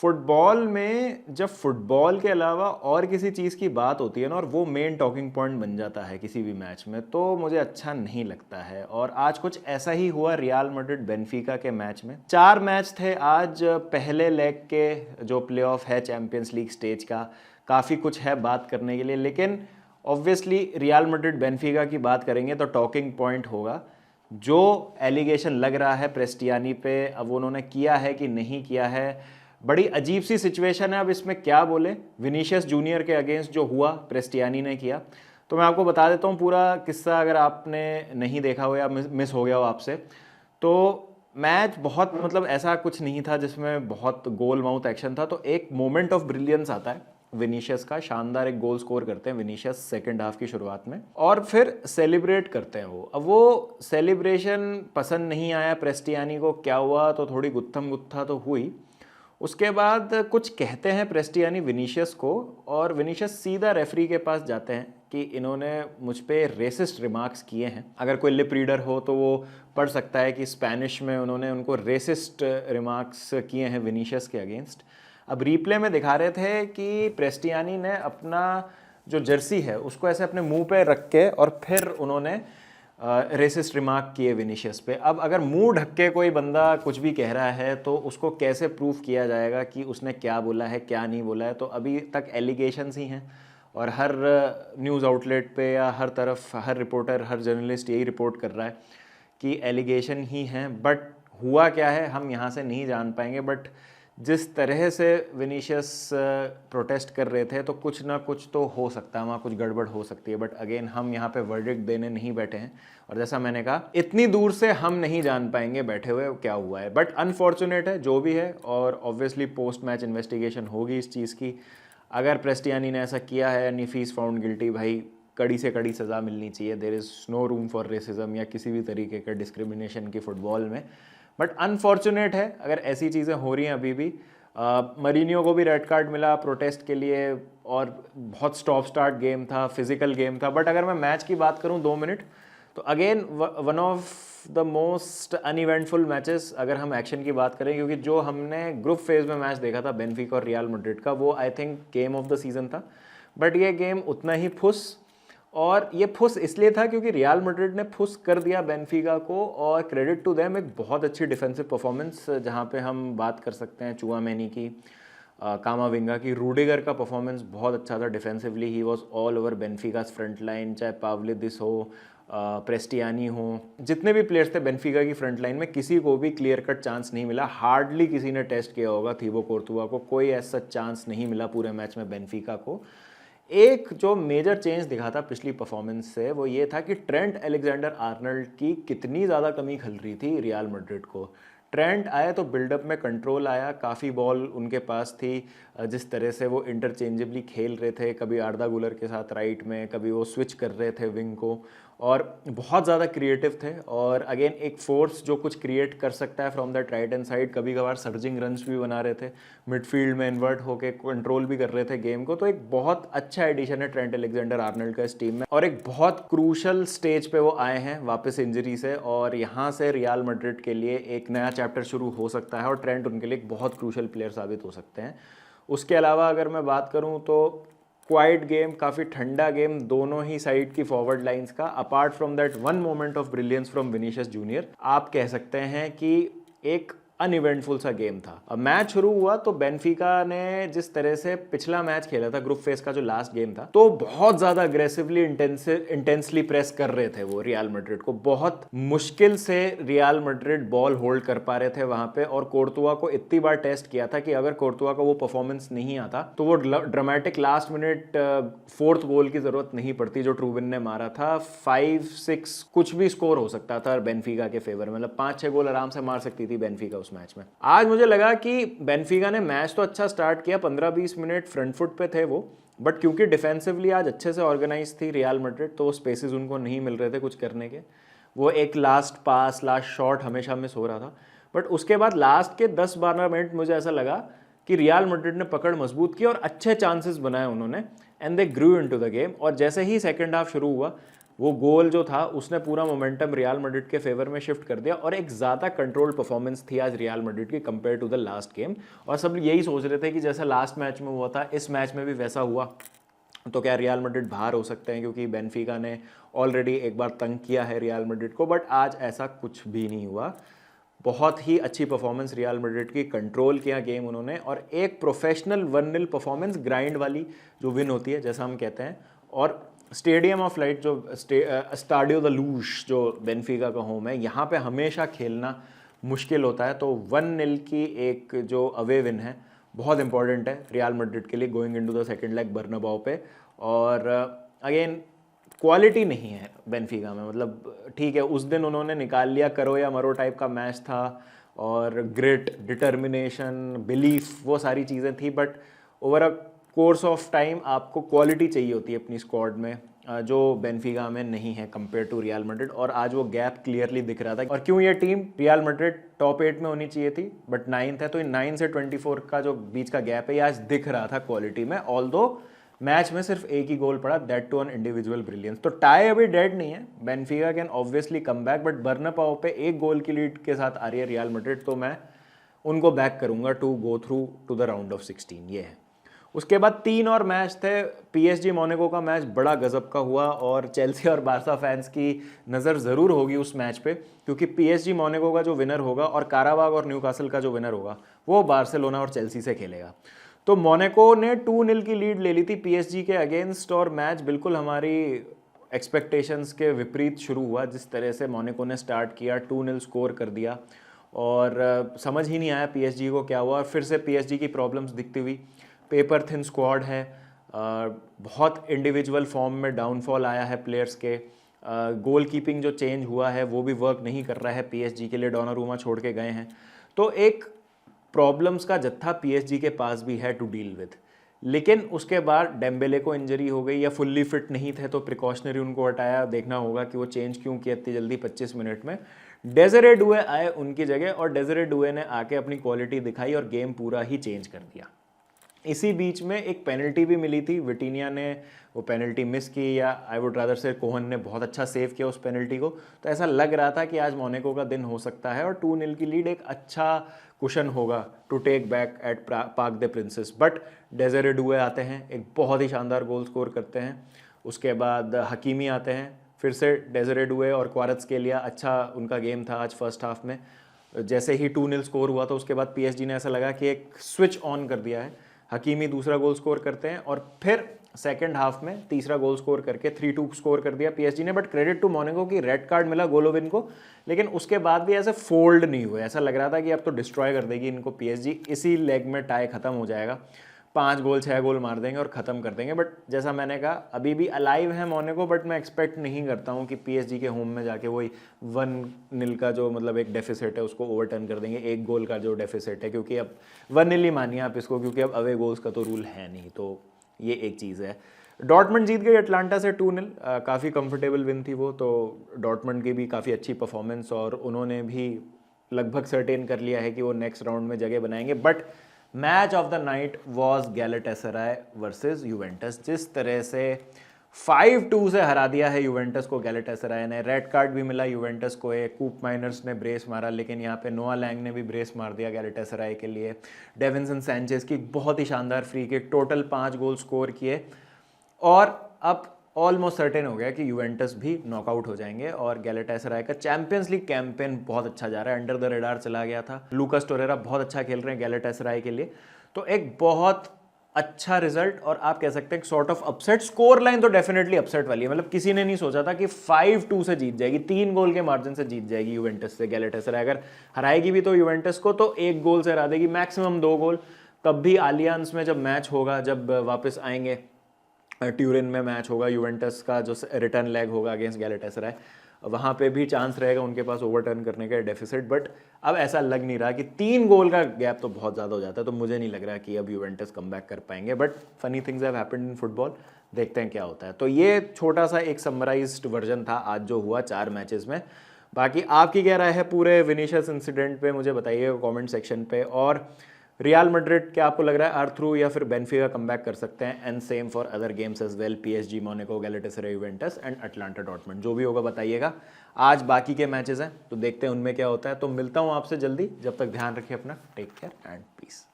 Football में जब football के अलावा और किसी चीज़ की बात होती है ना और वो मेन टॉकिंग पॉइंट बन जाता है किसी भी मैच में, तो मुझे अच्छा नहीं लगता है। और आज कुछ ऐसा ही हुआ रियल मैड्रिड बेनफिका के मैच में। 4 मैच थे आज पहले लेग के, जो प्लेऑफ है चैंपियंस लीग स्टेज का। काफ़ी कुछ है बात करने के लिए, लेकिन ऑब्वियसली रियल मैड्रिड बेनफिका की बात करेंगे तो टॉकिंग पॉइंट होगा जो एलिगेशन लग रहा है प्रेस्टियानी पे। अब उन्होंने किया है कि नहीं किया है, बड़ी अजीब सी सिचुएशन है। अब इसमें क्या बोले, विनीशियस जूनियर के अगेंस्ट जो हुआ प्रेस्टियानी ने किया, तो मैं आपको बता देता हूँ पूरा किस्सा, अगर आपने नहीं देखा हो या मिस हो गया हो आपसे। तो मैच बहुत मतलब ऐसा कुछ नहीं था जिसमें बहुत गोल माउथ एक्शन था। तो एक मोमेंट ऑफ ब्रिलियंस आता है विनीशियस का, शानदार एक गोल स्कोर करते हैं विनीशियस सेकंड हाफ की शुरुआत में, और फिर सेलिब्रेट करते हैं वो। अब वो सेलिब्रेशन पसंद नहीं आया प्रेस्टियानी को। क्या हुआ, तो थोड़ी गुत्थम गुत्था तो हुई। उसके बाद कुछ कहते हैं प्रेस्टियानी विनीशियस को, और विनीशियस सीधा रेफरी के पास जाते हैं कि इन्होंने मुझ पे रेसिस्ट रिमार्क्स किए हैं। अगर कोई लिप रीडर हो तो वो पढ़ सकता है कि स्पेनिश में उन्होंने उनको रेसिस्ट रिमार्क्स किए हैं विनीशियस के अगेंस्ट। अब रिप्ले में दिखा रहे थे कि प्रेस्टियानी ने अपना जो जर्सी है उसको ऐसे अपने मुंह पे रख के और फिर उन्होंने रेसिस्ट रिमार्क किए विनीशियस पे। अब अगर मुंह ढक के कोई बंदा कुछ भी कह रहा है तो उसको कैसे प्रूफ किया जाएगा कि उसने क्या बोला है क्या नहीं बोला है। तो अभी तक एलिगेशंस ही हैं, और हर न्यूज़ आउटलेट पे या हर तरफ हर रिपोर्टर हर जर्नलिस्ट यही रिपोर्ट कर रहा है कि एलिगेशन ही हैं। बट हुआ क्या है हम यहाँ से नहीं जान पाएंगे। बट जिस तरह से विनीशियस प्रोटेस्ट कर रहे थे तो कुछ ना कुछ तो हो सकता है, वहाँ कुछ गड़बड़ हो सकती है। बट अगेन हम यहाँ पे वर्डिक्ट देने नहीं बैठे हैं, और जैसा मैंने कहा इतनी दूर से हम नहीं जान पाएंगे बैठे हुए क्या हुआ है। बट अनफॉर्चुनेट है जो भी है, और ऑब्वियसली पोस्ट मैच इन्वेस्टिगेशन होगी इस चीज़ की। अगर प्रेस्टियानी ने ऐसा किया है and if he is found guilty, भाई कड़ी से कड़ी सज़ा मिलनी चाहिए। There is no room for racism या किसी भी तरीके का डिस्क्रिमिनेशन की फुटबॉल में। बट अनफॉर्चुनेट है अगर ऐसी चीज़ें हो रही हैं अभी भी। मरीनियो को भी रेड कार्ड मिला प्रोटेस्ट के लिए, और बहुत स्टॉप स्टार्ट गेम था, फिजिकल गेम था। बट अगर मैं मैच की बात करूं 2 मिनट, तो again one of the most uneventful matches अगर हम एक्शन की बात करें, क्योंकि जो हमने ग्रुप फेज में मैच देखा था बेनफिका और रियल मैड्रिड का, वो I think game of the season था। बट ये गेम उतना ही फुस, और ये फुस इसलिए था क्योंकि रियल मैड्रिड ने फुस कर दिया बेनफिका को। और क्रेडिट टू देम, एक बहुत अच्छी डिफेंसिव परफॉर्मेंस जहाँ पे हम बात कर सकते हैं चुआमेनी की, कामाविंगा की, रूडिगर का परफॉर्मेंस बहुत अच्छा था defensively. He was all over Benfica's front line, चाहे पावलिदिस हो, प्रेस्टियानी हो, जितने भी प्लेयर्स थे बेनफिका की फ्रंट लाइन में, किसी को भी क्लियर कट चांस नहीं मिला। हार्डली किसी ने टेस्ट किया होगा थीबो कोर्तुआ को, कोई ऐसा चांस नहीं मिला पूरे मैच में बेनफिका को। एक जो मेजर चेंज दिखा था पिछली परफॉर्मेंस से, वो ये था कि ट्रेंट अलेक्जेंडर आर्नल्ड की कितनी ज़्यादा कमी खल रही थी रियल मैड्रिड को। ट्रेंट आए तो बिल्डअप में कंट्रोल आया, काफ़ी बॉल उनके पास थी। जिस तरह से वो इंटरचेंजेबली खेल रहे थे, कभी आर्दा गुलर के साथ राइट में, कभी वो स्विच कर रहे थे विंग को, और बहुत ज़्यादा क्रिएटिव थे। और अगेन एक फोर्स जो कुछ क्रिएट कर सकता है from that right hand side, कभी कभार सर्जिंग रन्स भी बना रहे थे, मिडफील्ड में इन्वर्ट होकर कंट्रोल भी कर रहे थे गेम को। तो एक बहुत अच्छा एडिशन है ट्रेंट अलेक्जेंडर आर्नल्ड का इस टीम में, और एक बहुत क्रूशल स्टेज पे वो आए हैं वापस इंजरी से, और यहाँ से रियल मैड्रिड के लिए एक नया चैप्टर शुरू हो सकता है, और ट्रेंट उनके लिए एक बहुत क्रूशल प्लेयर साबित हो सकते हैं। उसके अलावा अगर मैं बात करूँ तो क्वाइट गेम, काफ़ी ठंडा गेम दोनों ही साइड की फॉरवर्ड लाइंस का। Apart from that one moment of brilliance from Vinicius junior, आप कह सकते हैं कि एक अनइवेंटफुल सा गेम था। अब मैच शुरू हुआ तो बेनफिका ने जिस तरह से पिछला मैच खेला था ग्रुप फेज का जो लास्ट गेम था, तो बहुत ज्यादा अग्रेसिवली इंटेंसली प्रेस कर रहे थे वो रियल मैड्रिड को। बहुत मुश्किल से रियल मैड्रिड बॉल होल्ड कर पा रहे थे वहां पे, और कोर्तुआ को इतनी बार टेस्ट किया था कि अगर कोर्तुआ का वो परफॉर्मेंस नहीं आता तो वो dramatic last minute fourth goal की जरूरत नहीं पड़ती जो ट्रूबिन ने मारा था। 5-6 कुछ भी स्कोर हो सकता था बेनफिका के फेवर, मतलब 5-6 गोल आराम से मार सकती थी बेनफिका मैच में। आज मुझे लगा कि बेनफिका ने मैच तो अच्छा स्टार्ट किया, 15-20 मिनट फ्रंट फुट पे थे वो, बट क्योंकि डिफेंसिवली आज अच्छे से ऑर्गेनाइज थी रियल मैड्रिड, तो स्पेसेस उनको नहीं मिल रहे थे कुछ करने के। वो एक लास्ट पास, लास्ट शॉट हमेशा मिस हो रहा था। बट उसके बाद लास्ट के 10-12 मिनट मुझे ऐसा लगा कि रियल मैड्रिड ने पकड़ मजबूत की और अच्छे चांसेस बनाए उन्होंने, and they grew into the game. और जैसे ही सेकंड हाफ शुरू हुआ, वो गोल जो था उसने पूरा मोमेंटम रियल मैड्रिड के फेवर में शिफ्ट कर दिया और एक ज़्यादा कंट्रोल्ड परफॉर्मेंस थी आज रियल मैड्रिड की compare to the last game. और सब यही सोच रहे थे कि जैसा लास्ट मैच में हुआ था इस मैच में भी वैसा हुआ तो क्या रियल मैड्रिड बाहर हो सकते हैं, क्योंकि बेनफिका ने ऑलरेडी एक बार तंग किया है रियल मैड्रिड को। बट आज ऐसा कुछ भी नहीं हुआ। बहुत ही अच्छी परफॉर्मेंस रियल मैड्रिड की, कंट्रोल किया गेम उन्होंने और एक प्रोफेशनल 1-0 परफॉर्मेंस, ग्राइंड वाली जो विन होती है जैसा हम कहते हैं। और स्टेडियम ऑफ लाइट जो स्टाडियो द लूश जो बेनफिका का होम है, यहाँ पे हमेशा खेलना मुश्किल होता है। तो 1-0 की एक जो अवे विन है बहुत इंपॉर्टेंट है रियल मैड्रिड के लिए going into the second leg बर्नाबाओ पे। और अगेन क्वालिटी नहीं है बेनफिका में, मतलब ठीक है उस दिन उन्होंने निकाल लिया, करो या मरो टाइप का मैच था और ग्रिट, डिटर्मिनेशन, बिलीफ, वो सारी चीज़ें थी। But over a course of time आपको क्वालिटी चाहिए होती है अपनी स्क्वाड में, जो बेनफिका में नहीं है कंपेयर टू रियल मैड्रिड। और आज वो गैप क्लियरली दिख रहा था। और क्यों ये टीम रियल मैड्रिड टॉप 8 में होनी चाहिए थी बट 9th है, तो इन 9 से 24 का जो बीच का गैप है ये आज दिख रहा था क्वालिटी में। ऑल्दो मैच में सिर्फ एक ही गोल पड़ा, that to an individual brilliance. तो टाई अभी डेड नहीं है, Benfica can obviously come back, but Bernabeu पे एक गोल की लीड के साथ आ रही है रियल मैड्रिड, तो मैं उनको बैक करूंगा to go through to the round of 16। ये है। उसके बाद 3 और मैच थे। PSG मोनाको का मैच बड़ा गजब का हुआ और चेल्सी और बार्सा फैंस की नज़र ज़रूर होगी उस मैच पे, क्योंकि PSG मोनाको का जो विनर होगा और काराबाग और न्यूकासल का जो विनर होगा वो बार्सिलोना और चेल्सी से खेलेगा। तो मोनाको ने 2-0 की लीड ले ली थी PSG के अगेंस्ट और मैच बिल्कुल हमारी एक्सपेक्टेशंस के विपरीत शुरू हुआ। जिस तरह से मोनाको ने स्टार्ट किया, 2-0 स्कोर कर दिया और समझ ही नहीं आया PSG को क्या हुआ। और फिर से PSG की प्रॉब्लम्स दिखती हुई, पेपर थिन स्क्वाड है, बहुत इंडिविजुअल फॉर्म में डाउनफॉल आया है प्लेयर्स के, गोल कीपिंग जो चेंज हुआ है वो भी वर्क नहीं कर रहा है PSG के लिए, डोनारूमा छोड़ के गए हैं। तो एक प्रॉब्लम्स का जत्था PSG के पास भी है टू डील विद। लेकिन उसके बाद डेम्बेले को इंजरी हो गई या फुल्ली फिट नहीं थे तो प्रिकॉशनरी उनको हटाया। देखना होगा कि वो चेंज क्यों किया इतनी जल्दी 25 मिनट में। डेज़रे डुए आए उनकी जगह और डेज़रे डुए ने आके अपनी क्वालिटी दिखाई और गेम पूरा ही चेंज कर दिया। इसी बीच में एक पेनल्टी भी मिली थी, विटिनिया ने वो पेनल्टी मिस की, या आई वुड रादर से कोहन ने बहुत अच्छा सेव किया उस पेनल्टी को। तो ऐसा लग रहा था कि आज मोनाको का दिन हो सकता है और 2-0 की लीड एक अच्छा कुशन होगा to take back at Parc des Princes. But Desire Doue आते हैं, एक बहुत ही शानदार गोल स्कोर करते हैं। उसके बाद हकीमी आते हैं, फिर से डेज़रे डुए और क्वारत्स्केलिया, अच्छा उनका गेम था आज फर्स्ट हाफ में। जैसे ही 2-0 स्कोर हुआ तो उसके बाद PSG ने ऐसा लगा कि एक स्विच ऑन कर दिया है। हकीमी दूसरा गोल स्कोर करते हैं और फिर सेकंड हाफ में तीसरा गोल स्कोर करके 3-2 स्कोर कर दिया PSG ने। बट क्रेडिट टू मोनाको की रेड कार्ड मिला गोलोविन को, लेकिन उसके बाद भी ऐसे फोल्ड नहीं हुए। ऐसा लग रहा था कि अब तो डिस्ट्रॉय कर देगी इनको PSG, इसी लेग में टाई खत्म हो जाएगा, 5 गोल 6 गोल मार देंगे और ख़त्म कर देंगे। बट जैसा मैंने कहा अभी भी अलाइव है मोनाको, बट मैं एक्सपेक्ट नहीं करता हूँ कि PSG के होम में जाके वही 1-0 का जो मतलब एक डेफिसिट है उसको ओवरटर्न कर देंगे, एक गोल का जो डेफिसिट है, क्योंकि अब 1-0 ही मानिए आप इसको, क्योंकि अब अवे गोल्स का तो रूल है नहीं। तो ये एक चीज़ है। डॉर्टमंड जीत गई अटलांटा से 2-0, काफ़ी कंफर्टेबल विन थी वो। तो डॉर्टमंड की भी काफ़ी अच्छी परफॉर्मेंस और उन्होंने भी लगभग सर्टेन कर लिया है कि वो नेक्स्ट राउंड में जगह बनाएंगे। But match of the night was Galatasaray versus Juventus. जिस तरह से 5-2 से हरा दिया है यूवेंटस को गैलेटासराय ने, रेड कार्ड भी मिला यूवेंटस को, एक कूप माइनर्स ने ब्रेस मारा, लेकिन यहाँ पे नोआ लैंग ने भी ब्रेस मार दिया गैलेटासराय के लिए। डेविंसन सैंचेज की बहुत ही शानदार free kick, total 5 goal score किए और अब ऑलमोस्ट सर्टेन हो गया कि यूवेंटस भी नॉकआउट हो जाएंगे और गैलेटासराय का चैंपियंस लीग कैंपेन बहुत अच्छा जा रहा है, अंडर द रेडार चला गया था। लूकास टोरेरा बहुत अच्छा खेल रहे हैं गैलेटासराय के लिए, तो एक बहुत अच्छा रिजल्ट और आप कह सकते हैं sort of upset. Score line तो डेफिनेटली अपसेट वाली है, मतलब किसी ने नहीं सोचा था कि 5-2 से जीत जाएगी, 3 गोल के मार्जिन से जीत जाएगी यूवेंटस से गैलेटासराय। अगर हराएगी भी तो यूवेंटस को तो 1 गोल से हरा देगी, मैक्सिमम 2 गोल। तब भी आलियांस में जब मैच होगा, जब वापस आएंगे ट्यूरिन में मैच होगा यूवेंटस का, जो रिटर्न लेग होगा अगेंस्ट गैलेटासराय, वहाँ पे भी चांस रहेगा उनके पास ओवरटर्न करने का डेफिसिट। बट अब ऐसा लग नहीं रहा कि 3 गोल का गैप तो बहुत ज़्यादा हो जाता है, तो मुझे नहीं लग रहा कि अब यूवेंटस कम बैक कर पाएंगे। But funny things have happened in football, देखते हैं क्या होता है। तो ये छोटा सा एक समराइज्ड वर्जन था आज जो हुआ 4 मैचेस में। बाकी आपकी क्या राय है पूरे विनीशियस इंसिडेंट पे, मुझे बताइए कमेंट सेक्शन पे। और रियल मैड्रिड क्या आपको लग रहा है आर थ्रू या फिर बेनफिका कमबैक कर सकते हैं? And same for other games as well, PSG, Monaco, Galatasaray, Juventus and Atalanta Dortmund. जो भी होगा बताइएगा। आज बाकी के मैचेस हैं तो देखते हैं उनमें क्या होता है। तो मिलता हूँ आपसे जल्दी, जब तक ध्यान रखिए अपना, टेक केयर एंड पीस।